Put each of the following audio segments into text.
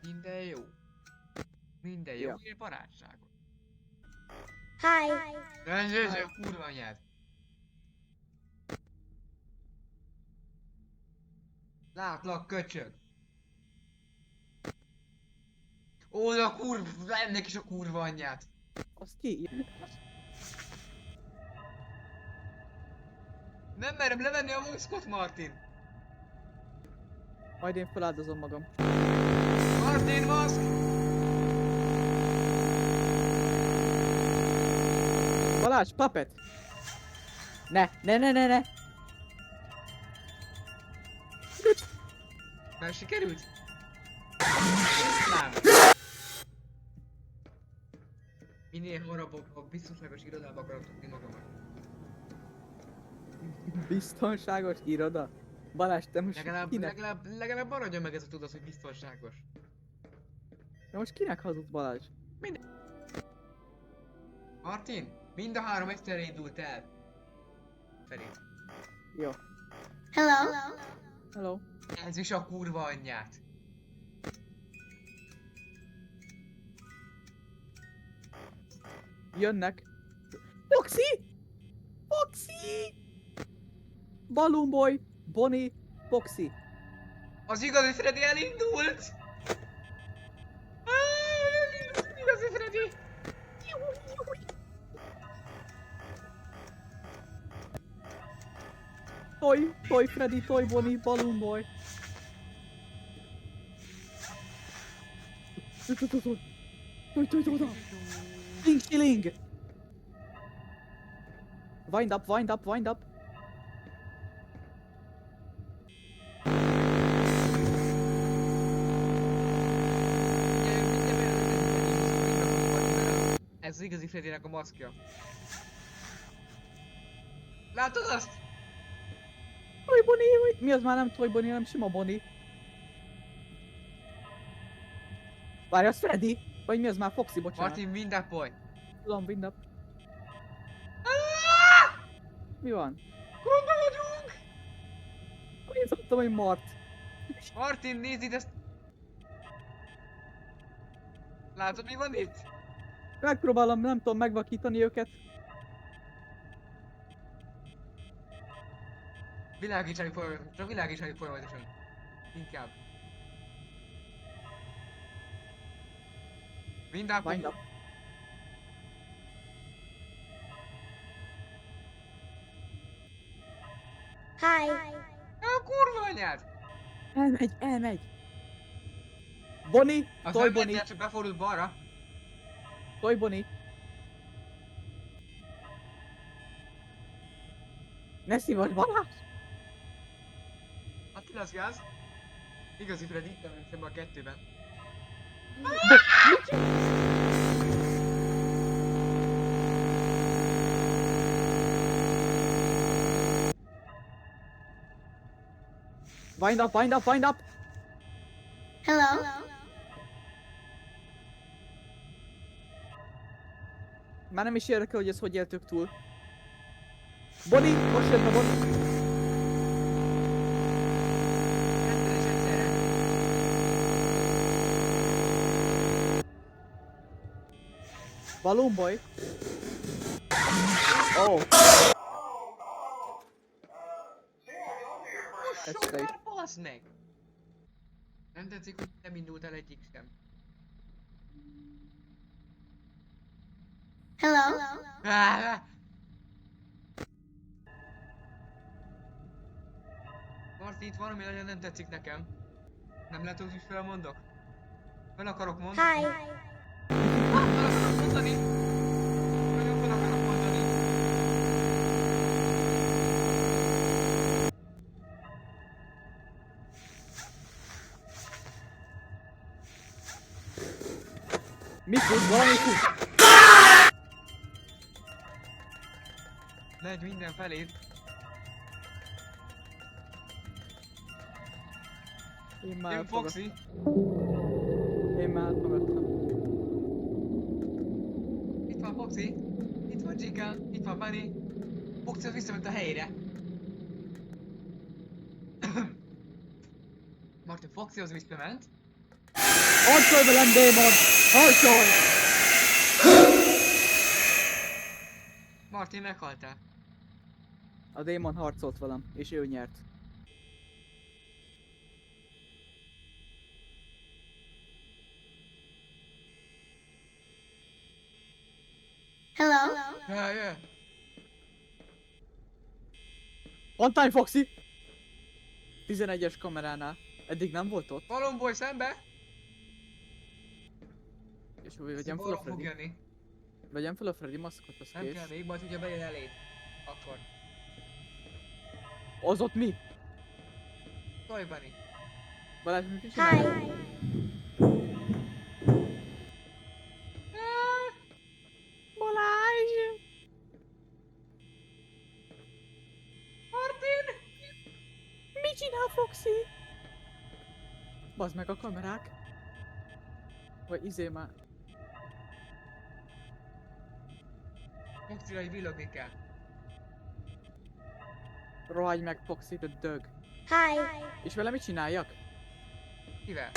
Minden jó. Minden jó, és barátságos. Hi. Ez a kurva anyád. Látlak, köcsög. Ó, a kurva, ennek is a kurva anyját. Az ki? Nem merem levenni a maszkot, Martin. Majd én feláldozom magam. Martin, maszk! Balázs, puppet! Ne! Már sikerült? Nem. Minél hamarabb a biztonságos irodába akarom tudni magamat. Biztonságos iroda? Balázs, te most kinek? Legalább maradjon meg ez a tudat, hogy biztonságos. De most kinek hazudsz, Balázs? Martin, mind a három egyszerre indult el. Feri. Jó. Hello. Hello. Ez is a kurva anyját. Jönnek. Foxy! Foxy! Balloon Boy, Bonnie, Foxy. Az igazi Freddy elindult! Elindult az igazi Freddy! Toy Freddy, Toy Bonnie, Balloon Boy. Toy. Ling. Wind up. Ez az igazi Freddynek a maszkja. Látod azt? Toy Bonnie, mi az már nem Toy Bonnie, hanem sima Bonnie. Várj, az Freddy? Vagy mi az már Foxy, bocsánat. Martin, wind up boy. Tudom, wind up. Mi van? Gondba vagyunk! Én szoktam, hogy Mart. Martin, nézd itt ezt! Látod, mi van itt? Megpróbálom, nem tudom megvakítani őket. Világítsáljuk folyamatosan, csak világítsáljuk folyamatosan. Inkább. Wind up. Wind up. Hi. A kurva anyád! Elmegy. Bonnie, Az Toy nem Bonnie, ment el, csak befordult balra. Toy Bonnie. Ne szívas, Balázs! Attila, az gáz. Igazi Freddy, itt nem szemben a kettőben. Wind up! Hello. Már nem is érdekel, hogy ez hogy éltük túl. Bonnie, most jön a Bonnie! Kettő és egyszerre. Balloon Boy. Oh. Ez Sokkal safe. bassz meg! Nem tetszik, hogy nem indult el egyik sem. Hello. Marti, itt valami nagyon nem tetszik nekem. Nem lehet, hogy felmondok? Fel akarok mondani. Hi. Fel akarok mondani. Nagyon fel akarok mondani. Mit tud? Valami tud? Megy minden felé. Én már Jön Foxy. Én már elfogadtam. Itt van Foxy. Itt van Chica. Itt van Bunny. Foxy az visszament a helyére. Martin, Foxy az visszament. Harcolj velem, démon! Harcolj! Martin, meghaltál. A démon harcolt velem, és ő nyert. Hello? Jaj. On time, Foxy! 11-es kameránál. Eddig nem volt ott. Balomboly szembe! És vegyem fel a Balom fog Freddy. jönni. Vegyem fel a Freddy maszkot, az Nem kell kész. még, majd ugye bejön eléd. Akkor. Az ott mi? Toy Bunny. Balázs, mit Hi. csinálja? Balázs! Martin! Mit csinál Foxy? Bazd meg a kamerák. Vagy izé már. Foxira, hogy villogni kell. Rohagy meg Foxy, the dög. Hi. És vele mit csináljak? Kivel?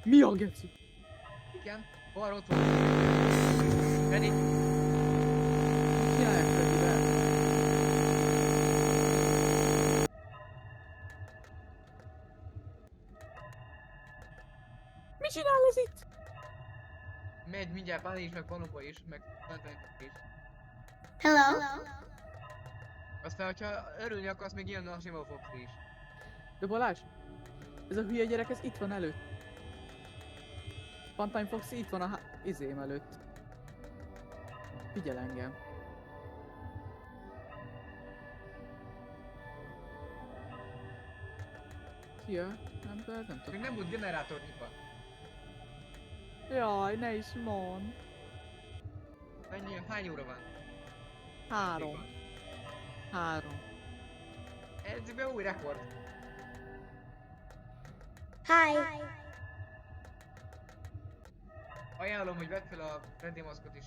Mi a geci? Igen. Hol ott van? Ready? Mit csináljak Freddyvel? Mit csinál ez itt? Megy mindjárt Bunny is, meg Balomboly is, meg Bunny is. Hello? Aztán, hogyha örülni akarsz, még jön a sima Foxy is. De Balázs, ez a hülye gyerek, ez itt van előtt. Funtime Foxy itt van a izém előtt. Figyel engem. Szia, nem Még tudom. nem volt generátor nyitva. Jaj, ne is mondd. Mennyi, hány óra van? 3. 3. Ez be új rekord. Hi. Ajánlom, hogy vedd fel a Freddy maszkot is.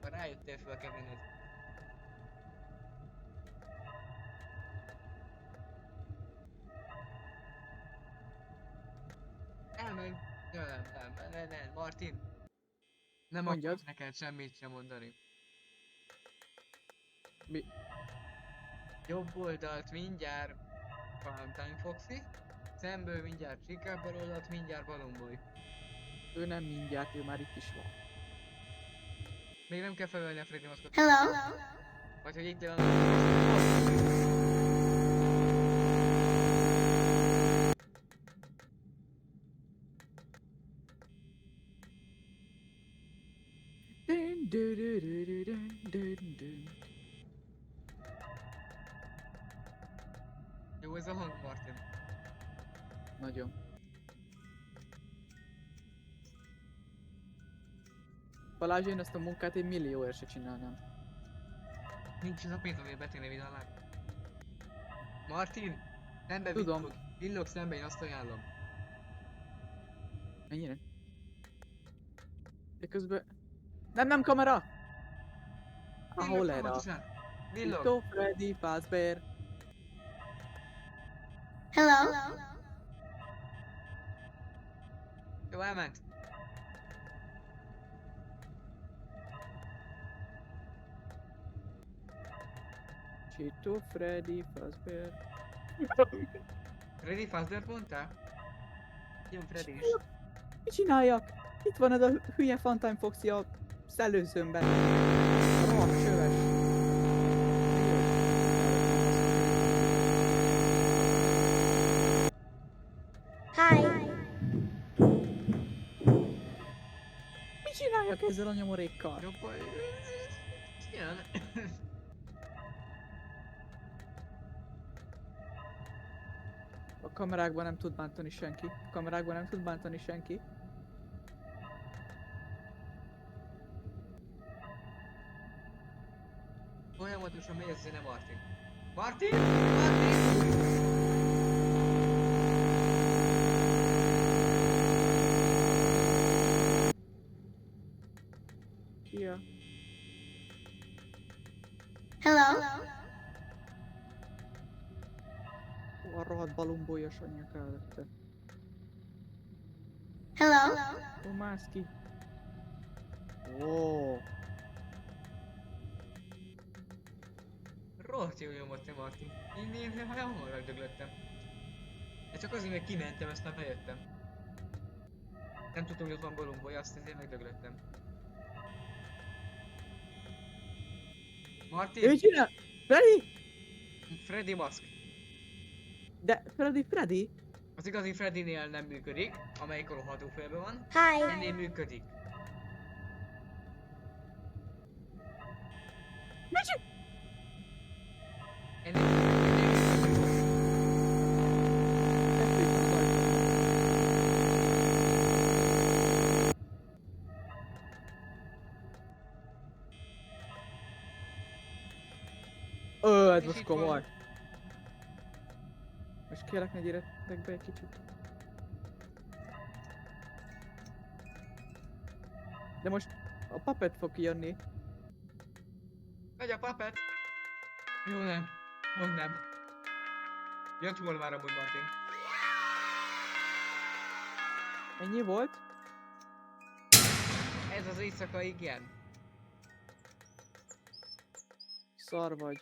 Ha rájöttél fel kell venned. Elmegy. Nem, Martin. Nem Mondjad. akarok neked semmit sem mondani. Mi? Jobb oldalt mindjárt Valentine Foxy, szemből mindjárt Chica, bal oldalt mindjárt Balomboly. Ő nem mindjárt, ő már itt is van. Még nem kell felölni a Freddy maszkot. Hello? Vagy hogy itt van. Dun, dun, dun, dun, dun, dun, dun. Jó ez a hang, Martin. Nagyon. Balázs, én ezt a munkát egy millióért se csinálnám. Nincs ez a pénz, amiért betérne videónak. Martin! Szembe Tudom. villog. Villog szembe, én azt ajánlom. Mennyire? De közben... Nem kamera! Ahol erre? Folyamatosan. Villog. Villog. Freddy Fazbear. Hello? Jó, elment. Cheeto, Freddy Fazbear. Freddy Fazbear mondtál? Jön Freddy is. Mit csináljak? Itt van ez a hülye Funtime Foxy a szellőzőmben. A rohadt csöves. Hi. Mit csináljak ezzel a nyomorékkal? Jobb, jön. A kamerákban nem tud bántani senki. A kamerákban nem tud bántani senki. Folyamatosan megy a zene, Martin. Martin! Martin! Szia. Hello? A rohadt balumbolyos anyák előtte. Hello. Ó, mász ki. Ó. Rohadt jól nyomott, nem Martin. Én hamar megdöglöttem. De csak azért, mert kimentem, aztán bejöttem. Nem tudtam, hogy ott van Golumboly, azt ezért megdöglöttem. Ő Martin! csinál! Freddy! Freddy maszk. De Freddy? Az igazi Freddynél nem működik, amelyik a rohadó félben van. Hi. Ennél működik. Ennél működik. Ez És most itt van. komoly. Most kérlek, ne gyertek be egy kicsit. De most a Puppet fog kijönni. Megy a papet! Jó nem. Hogy nem. Jött volna már amúgy Martin. Ennyi volt? Ez az éjszaka igen. Szar vagy.